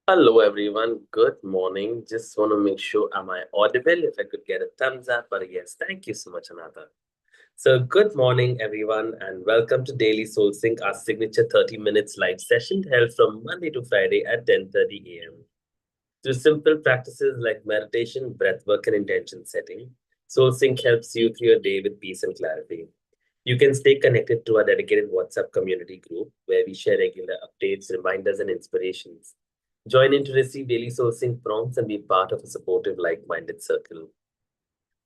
Hello everyone, good morning. Just want to make sure am I audible? If I could get a thumbs up, but yes, thank you so much, Anata. So good morning everyone and welcome to Daily Soul Sync, our signature 30 minutes live session held from Monday to Friday at 10:30 a.m. Through simple practices like meditation, breathwork and intention setting, Soul Sync helps you through your day with peace and clarity. You can stay connected to our dedicated WhatsApp community group where we share regular updates, reminders, and inspirations. Join in to receive daily sourcing prompts and be part of a supportive, like minded circle.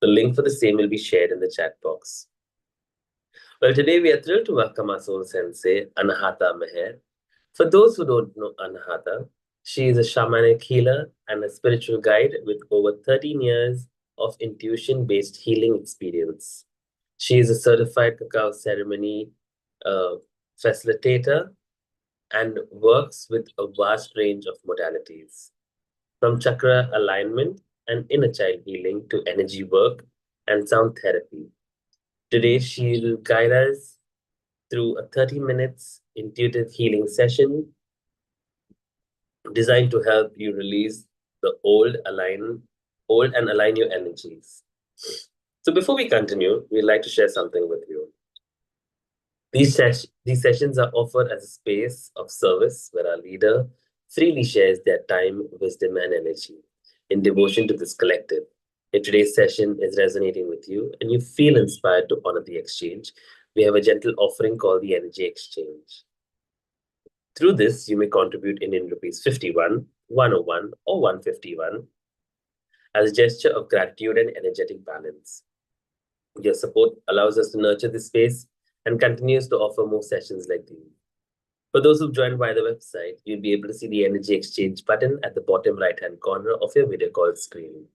The link for the same will be shared in the chat box. Well, today we are thrilled to welcome our soul sensei, Anahata Meher. For those who don't know Anahata, she is a shamanic healer and a spiritual guide with over 13 years of intuition based healing experience. She is a certified cacao ceremony uh, facilitator and works with a vast range of modalities, from chakra alignment and inner child healing to energy work and sound therapy. Today, she will guide us through a 30 minutes intuitive healing session designed to help you release the old and align your energies. So before we continue, we'd like to share something with you. These sessions are offered as a space of service where our leader freely shares their time, wisdom, and energy in devotion to this collective. If today's session is resonating with you and you feel inspired to honor the exchange, we have a gentle offering called the Energy Exchange. Through this, you may contribute Indian rupees 51, 101, or 151 as a gesture of gratitude and energetic balance. Your support allows us to nurture this space and continues to offer more sessions like these. For those who've joined via the website, you'll be able to see the energy exchange button at the bottom right hand corner of your video call screen.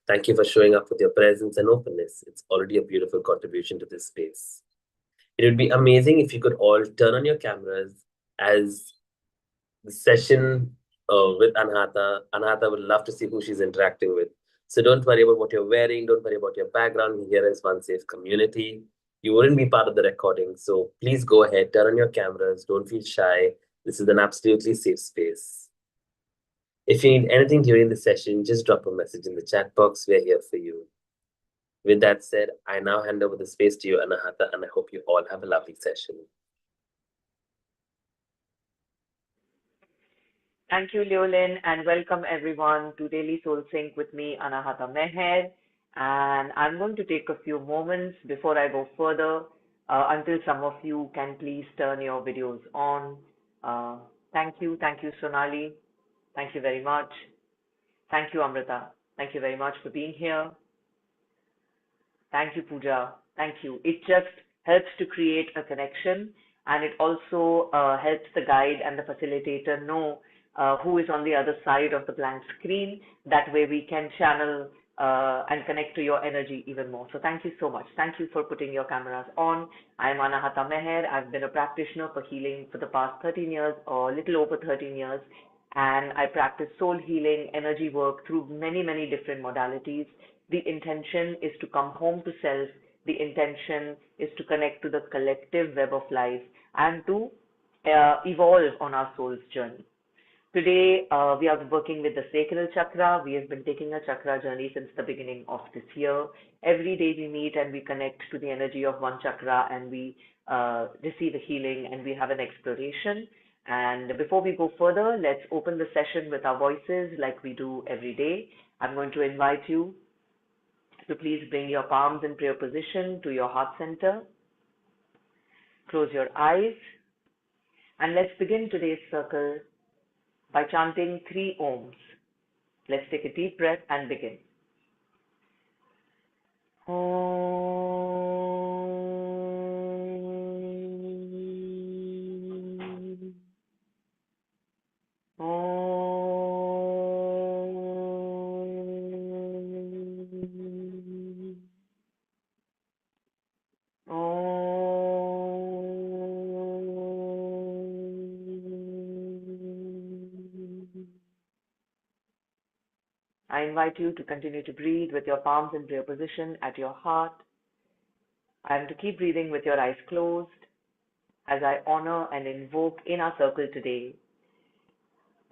Thank you for showing up with your presence and openness. It's already a beautiful contribution to this space. It would be amazing if you could all turn on your cameras as the session with Anhata. Anhata would love to see who she's interacting with. So don't worry about what you're wearing. Don't worry about your background. Here is one safe community. You wouldn't be part of the recording. So please go ahead, turn on your cameras. Don't feel shy. This is an absolutely safe space. If you need anything during the session, just drop a message in the chat box. We're here for you. With that said, I now hand over the space to you, Anahata, and I hope you all have a lovely session. Thank you, Leolin, and welcome everyone to Daily Soul Sync with me, Anahata Meher. And I'm going to take a few moments before I go further until some of you can please turn your videos on. Uh, thank you, Sonali. Thank you very much. Thank you, Amrita. Thank you very much for being here. Thank you, Pooja. Thank you. It just helps to create a connection, and it also helps the guide and the facilitator know who is on the other side of the blank screen. That way we can channel and connect to your energy even more. So thank you so much. Thank you for putting your cameras on. I'm Anahata Meher. I've been a practitioner for healing for the past 13 years or a little over 13 years. And I practice soul healing, energy work through many, many different modalities. The intention is to come home to self. The intention is to connect to the collective web of life and to evolve on our soul's journey. Today, we are working with the sacral chakra. We have been taking a chakra journey since the beginning of this year. Every day we meet and we connect to the energy of one chakra and we receive a healing and we have an exploration. And before we go further, let's open the session with our voices like we do every day. I'm going to invite you to please bring your palms in prayer position to your heart center. Close your eyes and let's begin today's circle by chanting 3 ohms. Let's take a deep breath and begin. I invite you to continue to breathe with your palms in prayer position at your heart and to keep breathing with your eyes closed as I honor and invoke in our circle today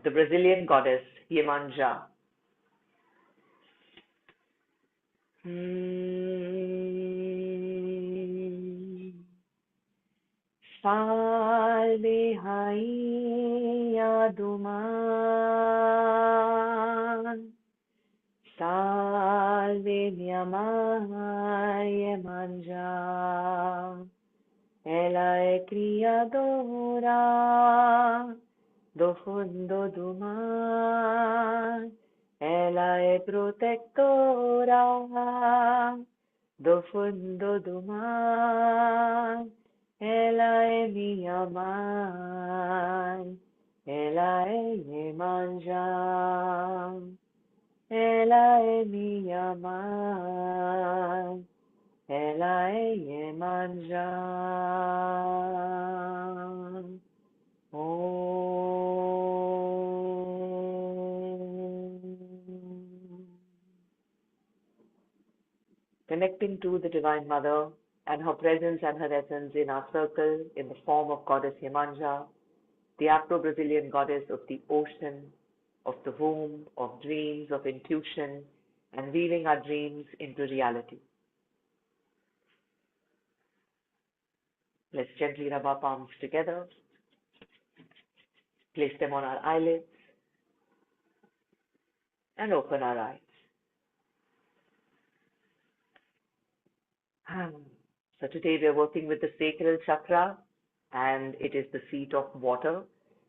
the Brazilian goddess Iemanjá. Salve rainha do mar, salve minha mãe Iemanjá, ela é criadora do fundo do mar, ela é protetora do fundo do mar, ela é minha mãe, ela é Iemanjá, ela é minha mãe, ela é Iemanjá. Connecting to the Divine Mother and her presence and her essence in our circle in the form of Goddess Iemanjá, the Afro-Brazilian goddess of the ocean, of the womb, of dreams, of intuition, and weaving our dreams into reality. Let's gently rub our palms together, place them on our eyelids, and open our eyes. So today we are working with the sacral chakra, and it is the seat of water.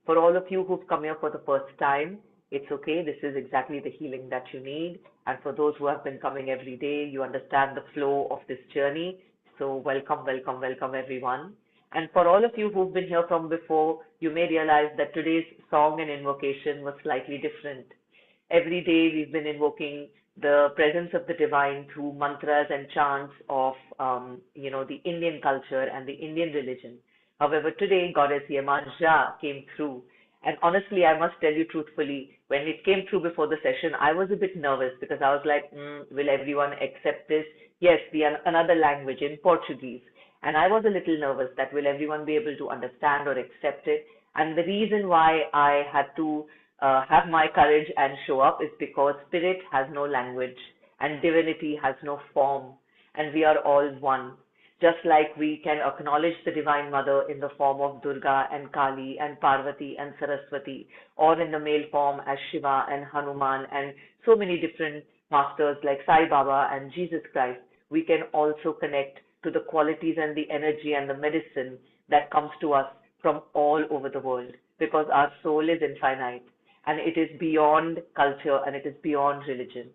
For all of you who've come here for the first time, it's okay. This is exactly the healing that you need. And for those who have been coming every day, you understand the flow of this journey. So welcome, welcome, welcome everyone. And for all of you who've been here from before, you may realize that today's song and invocation was slightly different. Every day we've been invoking the presence of the divine through mantras and chants of, the Indian culture and the Indian religion. However, today Goddess Iemanjá came through. And honestly, I must tell you truthfully, when it came through before the session, I was a bit nervous because I was like, will everyone accept this? Yes, another language in Portuguese. And I was a little nervous that will everyone be able to understand or accept it. And the reason why I had to have my courage and show up is because spirit has no language and divinity has no form, and we are all one. Just like we can acknowledge the Divine Mother in the form of Durga and Kali and Parvati and Saraswati, or in the male form as Shiva and Hanuman and so many different masters like Sai Baba and Jesus Christ, we can also connect to the qualities and the energy and the medicine that comes to us from all over the world, because our soul is infinite and it is beyond culture and it is beyond religion.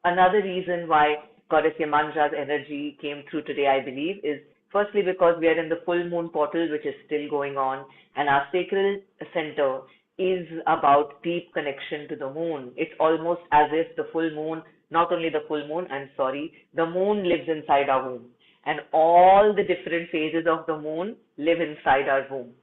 Another reason why Goddess Iemanjá's energy came through today, I believe, is firstly because we are in the full moon portal, which is still going on, and our sacral center is about deep connection to the moon. It's almost as if the full moon, not only the full moon, the moon lives inside our womb, and all the different phases of the moon live inside our womb,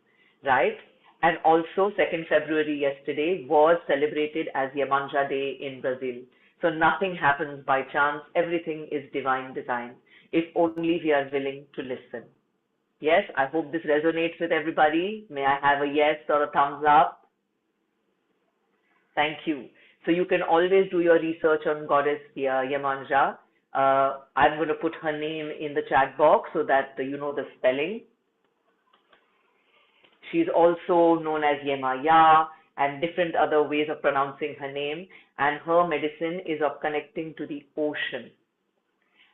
right? And also 2nd February yesterday was celebrated as Iemanjá Day in Brazil. So nothing happens by chance. Everything is divine design, if only we are willing to listen. Yes, I hope this resonates with everybody. May I have a yes or a thumbs up? Thank you. So you can always do your research on Goddess Iemanjá. I'm going to put her name in the chat box so that you know the spelling. She's also known as Yemaya and different other ways of pronouncing her name. And her medicine is of connecting to the ocean.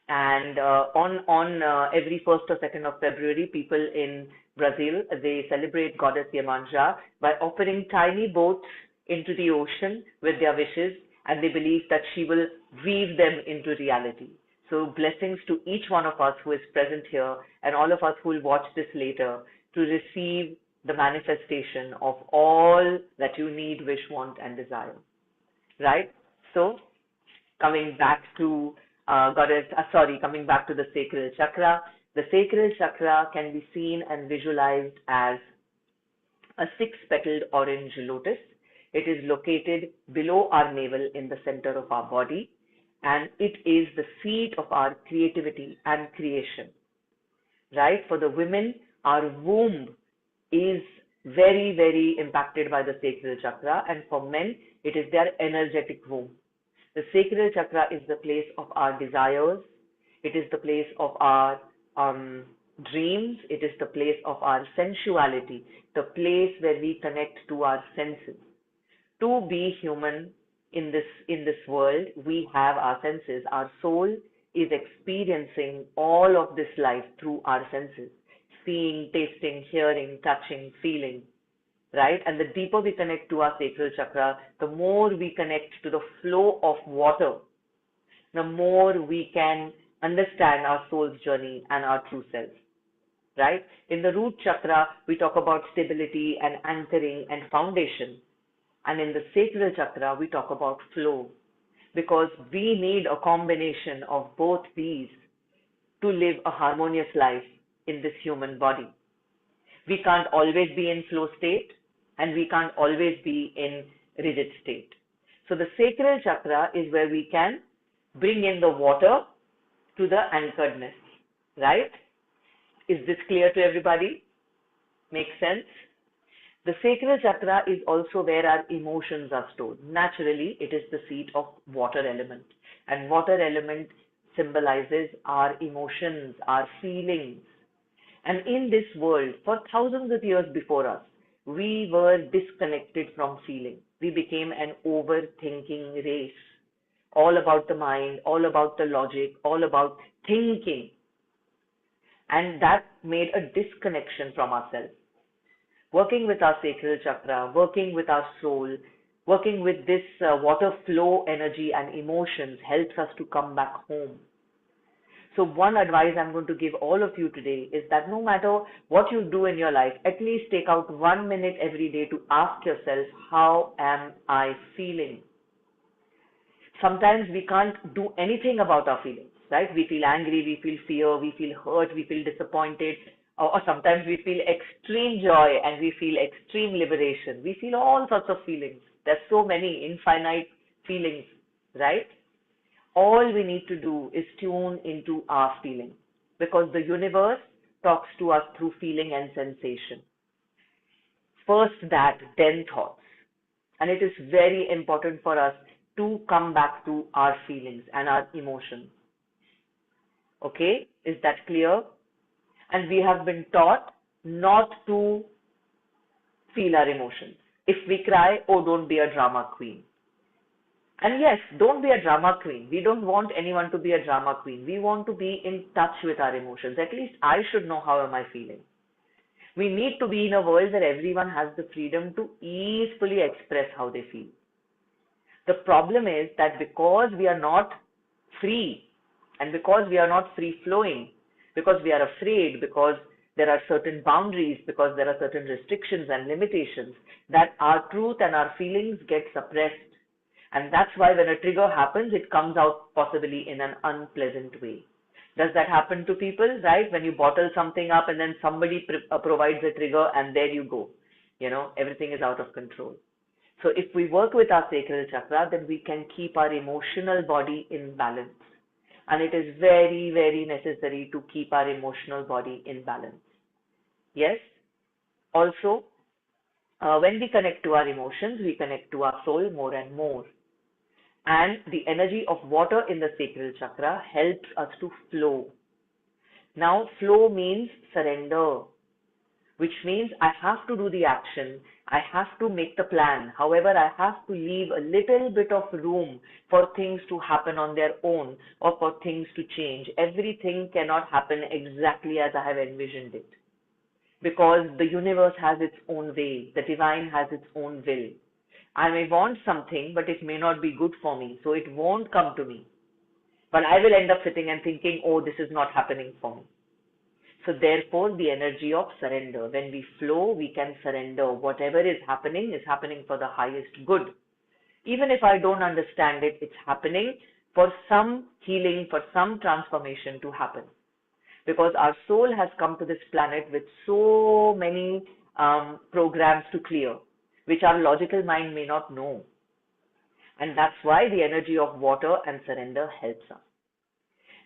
And on every 1st or 2nd of February, people in Brazil, they celebrate Goddess Iemanjá by offering tiny boats into the ocean with their wishes, and they believe that she will weave them into reality. So blessings to each one of us who is present here and all of us who will watch this later to receive the manifestation of all that you need, wish, want, and desire. Right? So, coming back to coming back to the sacral chakra. The sacral chakra can be seen and visualized as a 6-petaled orange lotus. It is located below our navel in the center of our body, and it is the seat of our creativity and creation. Right? For the women, our womb is very, very impacted by the sacral chakra, and for men, it is their energetic womb. The sacral chakra is the place of our desires, it is the place of our dreams, it is the place of our sensuality, the place where we connect to our senses. To be human in this world, we have our senses. Our soul is experiencing all of this life through our senses, seeing, tasting, hearing, touching, feeling, right? And the deeper we connect to our sacral chakra, the more we connect to the flow of water, the more we can understand our soul's journey and our true self, right? In the root chakra, we talk about stability and anchoring and foundation. And in the sacral chakra, we talk about flow, because we need a combination of both these to live a harmonious life in this human body. We can't always be in flow state, and we can't always be in rigid state. So the sacral chakra is where we can bring in the water to the anchoredness, right? Is this clear to everybody? Makes sense? The sacral chakra is also where our emotions are stored. Naturally, it is the seat of water element, and water element symbolizes our emotions, our feelings. And in this world, for thousands of years before us, we were disconnected from feeling. We became an overthinking race, all about the mind, all about the logic, all about thinking. And that made a disconnection from ourselves. Working with our sacral chakra, working with our soul, working with this water flow energy and emotions helps us to come back home. So one advice I'm going to give all of you today is that no matter what you do in your life, at least take out 1 minute every day to ask yourself, how am I feeling? Sometimes we can't do anything about our feelings, right? We feel angry, we feel fear, we feel hurt, we feel disappointed, or sometimes we feel extreme joy and we feel extreme liberation. We feel all sorts of feelings. There's so many infinite feelings, right? All we need to do is tune into our feeling, because the universe talks to us through feeling and sensation. First that, then thoughts. And it is very important for us to come back to our feelings and our emotions. Okay, is that clear? And we have been taught not to feel our emotions. If we cry, oh, don't be a drama queen. And yes, don't be a drama queen. We don't want anyone to be a drama queen. We want to be in touch with our emotions. At least I should know how am I feeling. We need to be in a world where everyone has the freedom to easily express how they feel. The problem is that because we are not free, and because we are not free flowing, because we are afraid, because there are certain boundaries, because there are certain restrictions and limitations, that our truth and our feelings get suppressed. And that's why when a trigger happens, it comes out possibly in an unpleasant way. Does that happen to people, right? When you bottle something up and then somebody provides a trigger and there you go. Everything is out of control. So if we work with our sacral chakra, then we can keep our emotional body in balance. And it is very, very necessary to keep our emotional body in balance. Yes? Also, when we connect to our emotions, we connect to our soul more and more. And the energy of water in the sacral chakra helps us to flow. Now, flow means surrender, which means I have to do the action, I have to make the plan. However, I have to leave a little bit of room for things to happen on their own or for things to change. Everything cannot happen exactly as I have envisioned it, because the universe has its own way, the divine has its own will. I may want something, but it may not be good for me, so it won't come to me. But I will end up sitting and thinking, oh, this is not happening for me. So therefore, the energy of surrender. When we flow, we can surrender. Whatever is happening for the highest good. Even if I don't understand it, it's happening for some healing, for some transformation to happen. Because our soul has come to this planet with so many programs to clear, which our logical mind may not know. And that's why the energy of water and surrender helps us.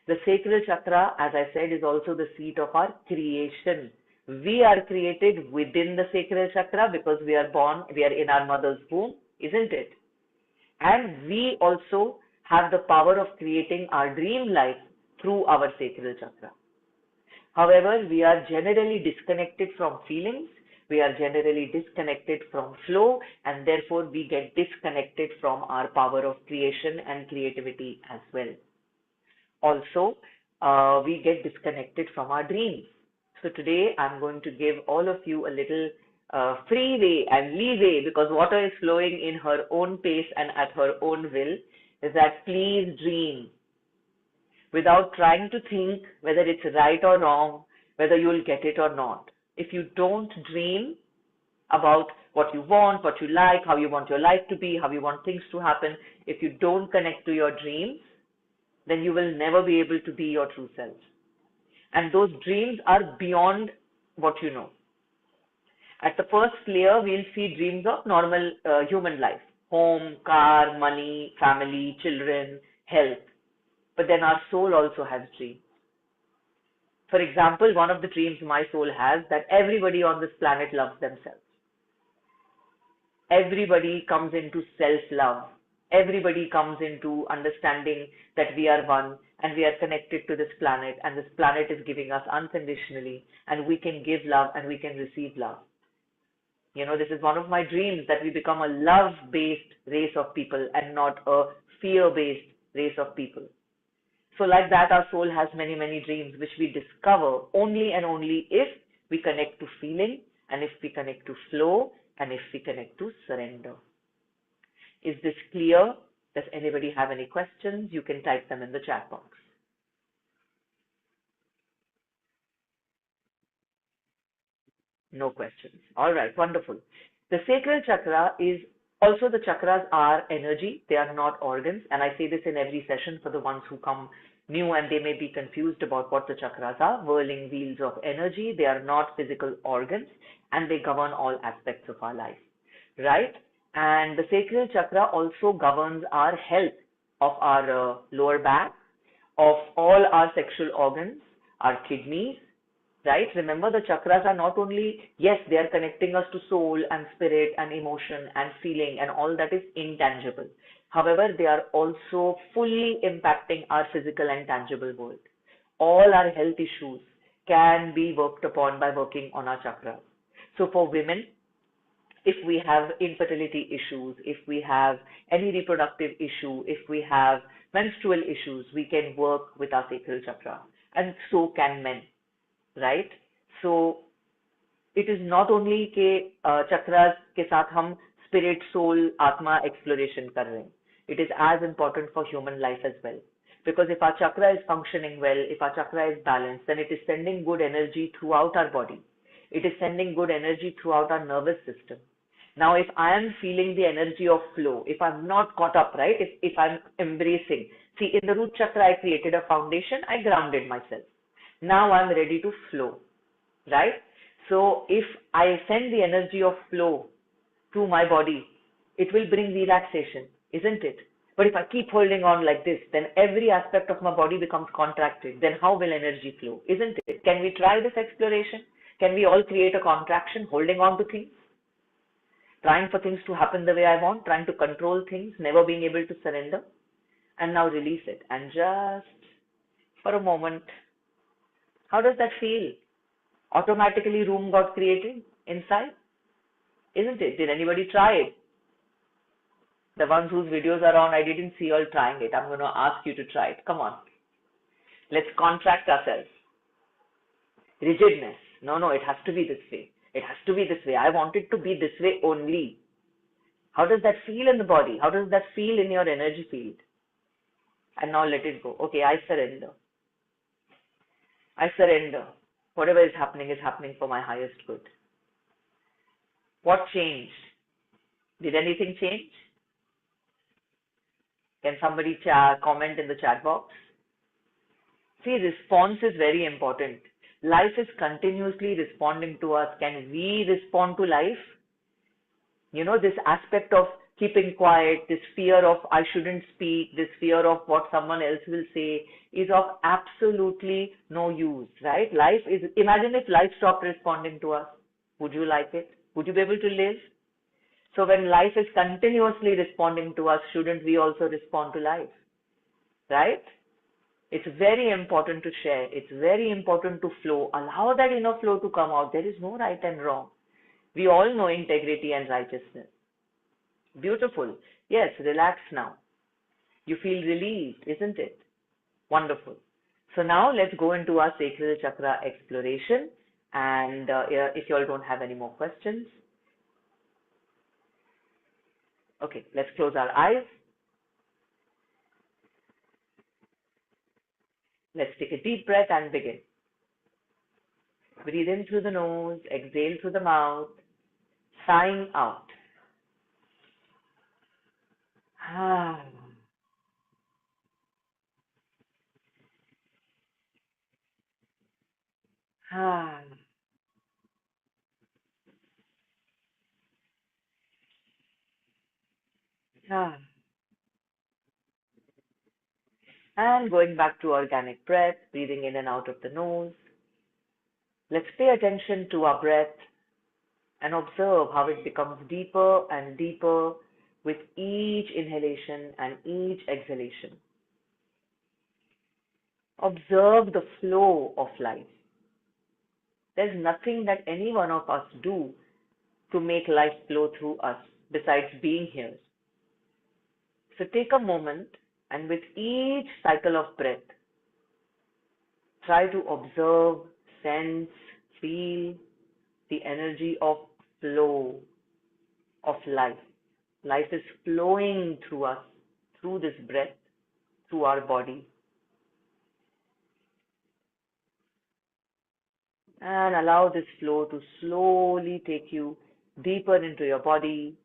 The sacral chakra, as I said, is also the seat of our creation. We are created within the sacral chakra because we are born, we are in our mother's womb, isn't it? And we also have the power of creating our dream life through our sacral chakra. However, we are generally disconnected from feelings, we are generally disconnected from flow, and therefore we get disconnected from our power of creation and creativity as well. Also, we get disconnected from our dreams. So today I'm going to give all of you a little freeway and leeway, because water is flowing in her own pace and at her own will, is that please dream without trying to think whether it's right or wrong, whether you'll get it or not. If you don't dream about what you want, what you like, how you want your life to be, how you want things to happen, if you don't connect to your dreams, then you will never be able to be your true self. And those dreams are beyond what you know. At the first layer, we'll see dreams of normal human life: home, car, money, family, children, health. But then our soul also has dreams. For example, one of the dreams my soul has, that everybody on this planet loves themselves. Everybody comes into self-love. Everybody comes into understanding that we are one and we are connected to this planet, and this planet is giving us unconditionally, and we can give love and we can receive love. This is one of my dreams, that we become a love-based race of people and not a fear-based race of people. So like that, our soul has many, many dreams, which we discover only and only if we connect to feeling, and if we connect to flow, and if we connect to surrender. Is this clear? Does anybody have any questions? You can type them in the chat box. No questions. All right, wonderful. The sacral chakra is also, the chakras are energy. They are not organs. And I say this in every session for the ones who come new and they may be confused about what the chakras are. Whirling wheels of energy. They are not physical organs, and they govern all aspects of our life, right? And the sacral chakra also governs our health of our lower back, of all our sexual organs, our kidneys, right? Remember, the chakras are not only, yes, they are connecting us to soul and spirit and emotion and feeling and all that is intangible. However, they are also fully impacting our physical and tangible world. All our health issues can be worked upon by working on our chakras. So for women, if we have infertility issues, if we have any reproductive issue, if we have menstrual issues, we can work with our sacral chakra, and so can men, right? So it is not only के chakras के साथ हम spirit, soul, atma exploration कर रहे हैं. It is as important for human life as well. Because if our chakra is functioning well, if our chakra is balanced, then it is sending good energy throughout our body. It is sending good energy throughout our nervous system. Now, if I am feeling the energy of flow, if I'm not caught up, right? If I'm embracing. See, in the root chakra, I created a foundation. I grounded myself. Now I'm ready to flow, right? So if I send the energy of flow to my body, it will bring relaxation, isn't it? But if I keep holding on like this, then every aspect of my body becomes contracted. Then how will energy flow, isn't it? Can we try this exploration? Can we all create a contraction, holding on to things? Trying for things to happen the way I want, trying to control things, never being able to surrender, and now release it. And just for a moment, how does that feel? Automatically room got created inside, isn't it? Did anybody try it? The ones whose videos are on, I didn't see you all trying it. I'm going to ask you to try it. Come on. Let's contract ourselves. Rigidness. No, it has to be this way. It has to be this way. I want it to be this way only. How does that feel in the body? How does that feel in your energy field? And now let it go. Okay, I surrender. I surrender. Whatever is happening for my highest good. What changed? Did anything change? Can somebody comment in the chat box? See, response is very important. Life is continuously responding to us. Can we respond to life? This aspect of keeping quiet, this fear of I shouldn't speak, this fear of what someone else will say is of absolutely no use, right? Imagine if life stopped responding to us. Would you like it? Would you be able to live? So when life is continuously responding to us, shouldn't we also respond to life, right? It's very important to share. It's very important to flow. Allow that inner flow to come out. There is no right and wrong. We all know integrity and righteousness. Beautiful. Yes, relax now. You feel relieved, isn't it? Wonderful. So now let's go into our sacral chakra exploration. And if you all don't have any more questions, okay, let's close our eyes. Let's take a deep breath and begin. Breathe in through the nose, exhale through the mouth, sighing out. Ah, ah, ah. And going back to organic breath, breathing in and out of the nose. Let's pay attention to our breath and observe how it becomes deeper and deeper with each inhalation and each exhalation. Observe the flow of life. There's nothing that any one of us do to make life flow through us besides being here. So take a moment and with each cycle of breath, try to observe, sense, feel the energy of flow of life. Life is flowing through us, through this breath, through our body. And allow this flow to slowly take you deeper into your body,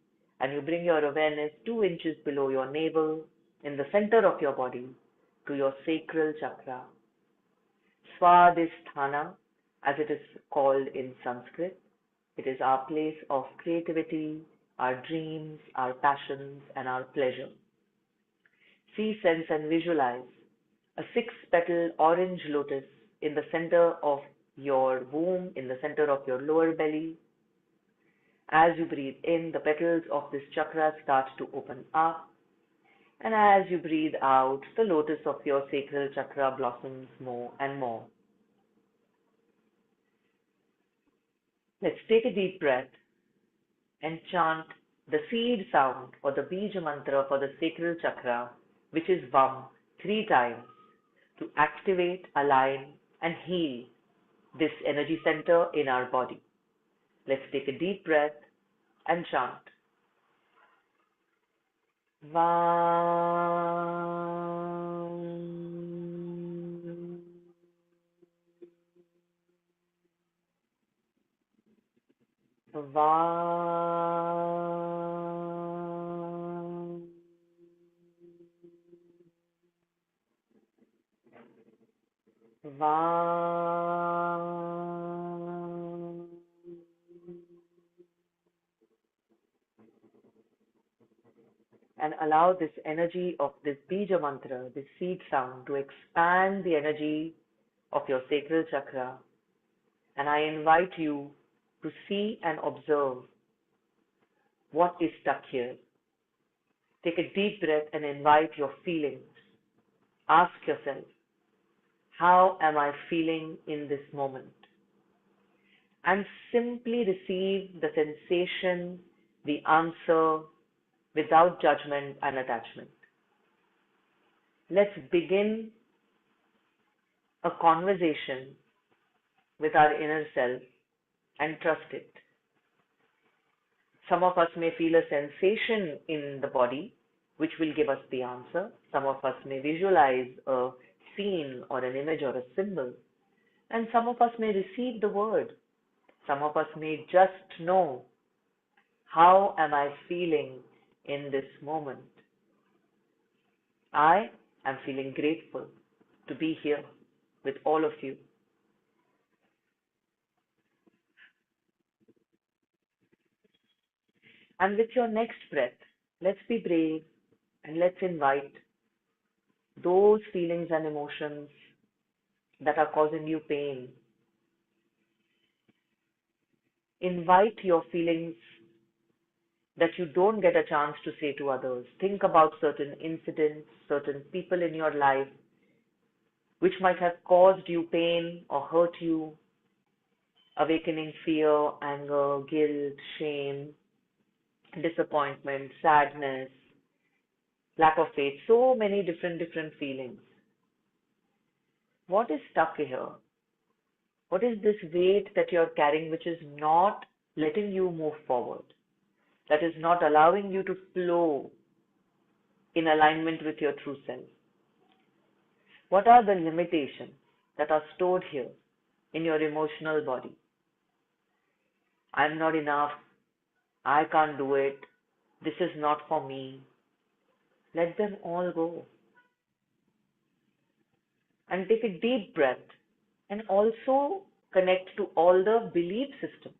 and you bring your awareness 2 inches below your navel, in the center of your body, to your sacral chakra. Swadhisthana, as it is called in Sanskrit. It is our place of creativity, our dreams, our passions, and our pleasure. See, sense, and visualize a 6-petal orange lotus in the center of your womb, in the center of your lower belly. As you breathe in, the petals of this chakra start to open up. And as you breathe out, the lotus of your sacral chakra blossoms more and more. Let's take a deep breath and chant the seed sound or the bija mantra for the sacral chakra, which is VAM, 3 times, to activate, align, and heal this energy center in our body. Let's take a deep breath and chant. VAM. VAM. VAM. And allow this energy of this bija mantra, this seed sound, to expand the energy of your sacral chakra. And I invite you to see and observe what is stuck here. Take a deep breath and invite your feelings. Ask yourself, how am I feeling in this moment? And simply receive the sensation, the answer, without judgment and attachment. Let's begin a conversation with our inner self and trust it. Some of us may feel a sensation in the body which will give us the answer. Some of us may visualize a scene or an image or a symbol. And some of us may receive the word. Some of us may just know, how am I feeling in this moment? I am feeling grateful to be here with all of you. And with your next breath, Let's be brave and let's invite those feelings and emotions that are causing you pain. Invite your feelings that you don't get a chance to say to others. Think about certain incidents, certain people in your life which might have caused you pain or hurt you, awakening fear, anger, guilt, shame, disappointment, sadness, lack of faith, so many different feelings. What is stuck here? What is this weight that you're carrying which is not letting you move forward? That is not allowing you to flow in alignment with your true self? What are the limitations that are stored here in your emotional body? I'm not enough. I can't do it. This is not for me. Let them all go. And take a deep breath and also connect to all the belief systems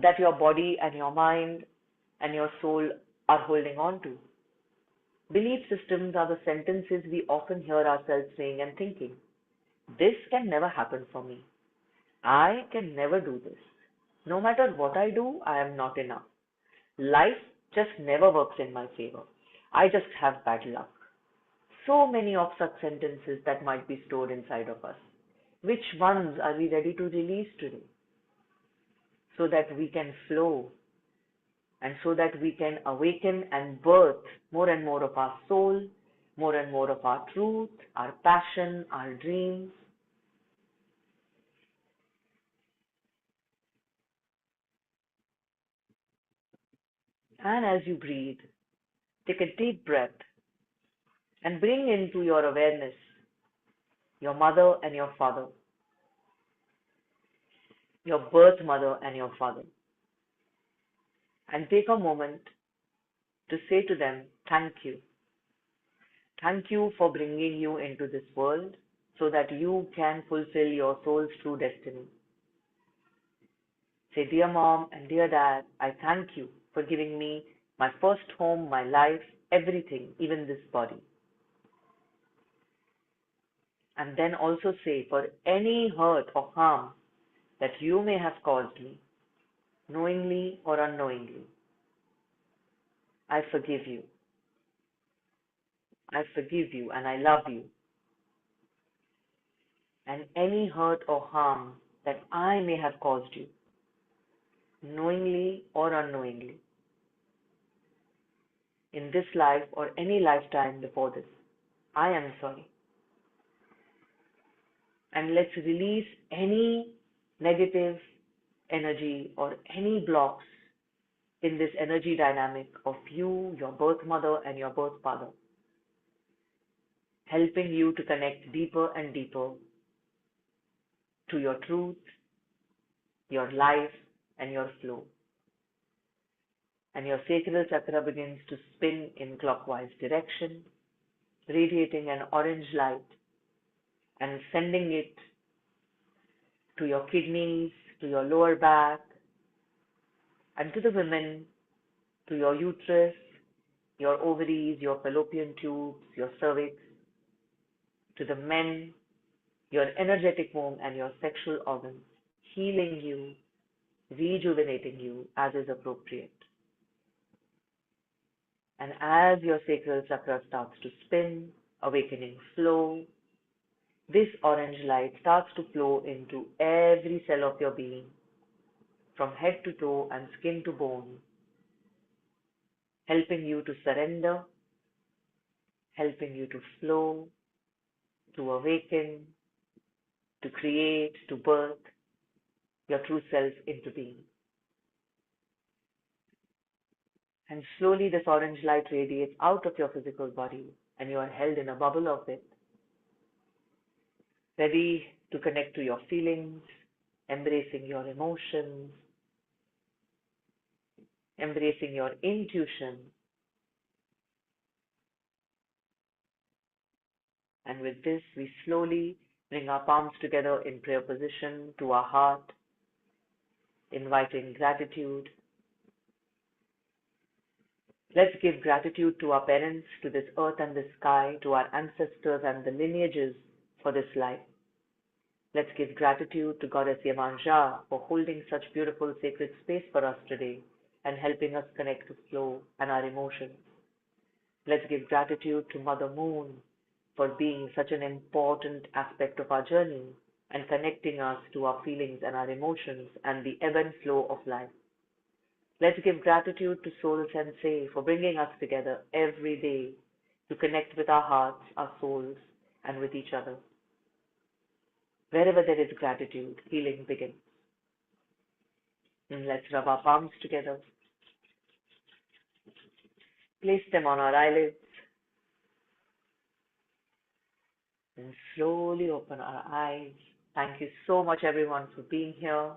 that your body and your mind and your soul are holding on to. Belief systems are the sentences we often hear ourselves saying and thinking. This can never happen for me. I can never do this. No matter what I do, I am not enough. Life just never works in my favor. I just have bad luck. So many of such sentences that might be stored inside of us. Which ones are we ready to release today so that we can flow and so that we can awaken and birth more and more of our soul, more and more of our truth, our passion, our dreams? And as you breathe, take a deep breath and bring into your awareness your mother and your father, your birth mother and your father. And take a moment to say to them, thank you. Thank you for bringing you into this world so that you can fulfill your soul's true destiny. Say, dear mom and dear dad, I thank you for giving me my first home, my life, everything, even this body. And then also say, for any hurt or harm that you may have caused me, knowingly or unknowingly, I forgive you. I forgive you and I love you. And any hurt or harm that I may have caused you, knowingly or unknowingly, in this life or any lifetime before this, I am sorry. And let's release any negative energy or any blocks in this energy dynamic of you, your birth mother, and your birth father, helping you to connect deeper and deeper to your truth, your life, and your flow. And your sacral chakra begins to spin in clockwise direction, radiating an orange light and sending it to your kidneys, to your lower back, and to the women, to your uterus, your ovaries, your fallopian tubes, your cervix, to the men, your energetic womb, and your sexual organs, healing you, rejuvenating you as is appropriate. And as your sacral chakra starts to spin, awakening flow, this orange light starts to flow into every cell of your being, from head to toe and skin to bone, helping you to surrender, helping you to flow, to awaken, to create, to birth your true self into being. And slowly this orange light radiates out of your physical body and you are held in a bubble of it, ready to connect to your feelings, embracing your emotions, embracing your intuition. And with this, we slowly bring our palms together in prayer position to our heart, inviting gratitude, Let's give gratitude to our parents, to this earth and the sky, to our ancestors and the lineages for this life. Let's give gratitude to Goddess Yemanja for holding such beautiful sacred space for us today and helping us connect to flow and our emotions. Let's give gratitude to Mother Moon for being such an important aspect of our journey and connecting us to our feelings and our emotions and the ebb and flow of life. Let's give gratitude to SoulSensei for bringing us together every day to connect with our hearts, our souls, and with each other. Wherever there is gratitude, healing begins. And let's rub our palms together. Place them on our eyelids and slowly open our eyes. Thank you so much, everyone, for being here.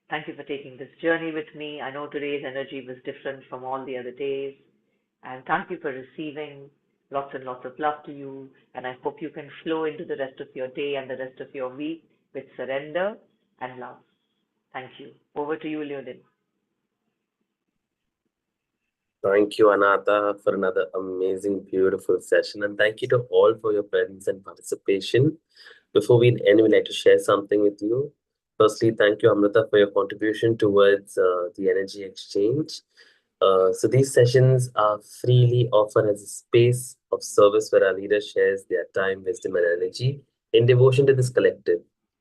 Thank you for taking this journey with me. I know today's energy was different from all the other days. And thank you for receiving lots and lots of love to you. And I hope you can flow into the rest of your day and the rest of your week with surrender and love. Thank you. Over to you, Leonid. Thank you, Anata, for another amazing, beautiful session. And thank you to all for your presence and participation. Before we end, we'd like to share something with you. Firstly, thank you, Amrita, for your contribution towards the energy exchange. So these sessions are freely offered as a space of service where our leader shares their time, wisdom, and energy in devotion to this collective.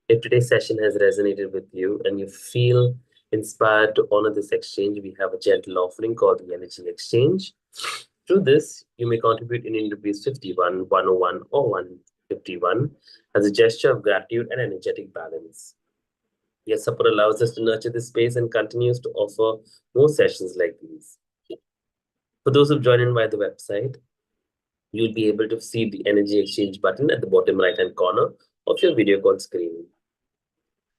If today's session has resonated with you and you feel inspired to honor this exchange, we have a gentle offering called the Energy Exchange. Through this, you may contribute in rupees 51, 101, or 151 as a gesture of gratitude and energetic balance. Your support allows us to nurture this space and continues to offer more sessions like these. For those who've joined in via the website, you'll be able to see the energy exchange button at the bottom right-hand corner of your video call screen.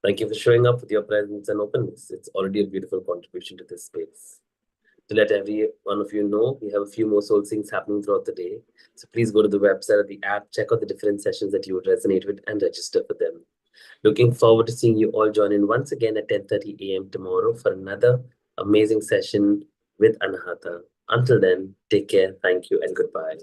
Thank you for showing up with your presence and openness. It's already a beautiful contribution to this space. To let every one of you know, we have a few more soul syncs happening throughout the day. So please go to the website or the app, check out the different sessions that you would resonate with and register for them. Looking forward to seeing you all join in once again at 10:30 a.m. tomorrow for another amazing session with Anahata. Until then, take care, thank you, and goodbye.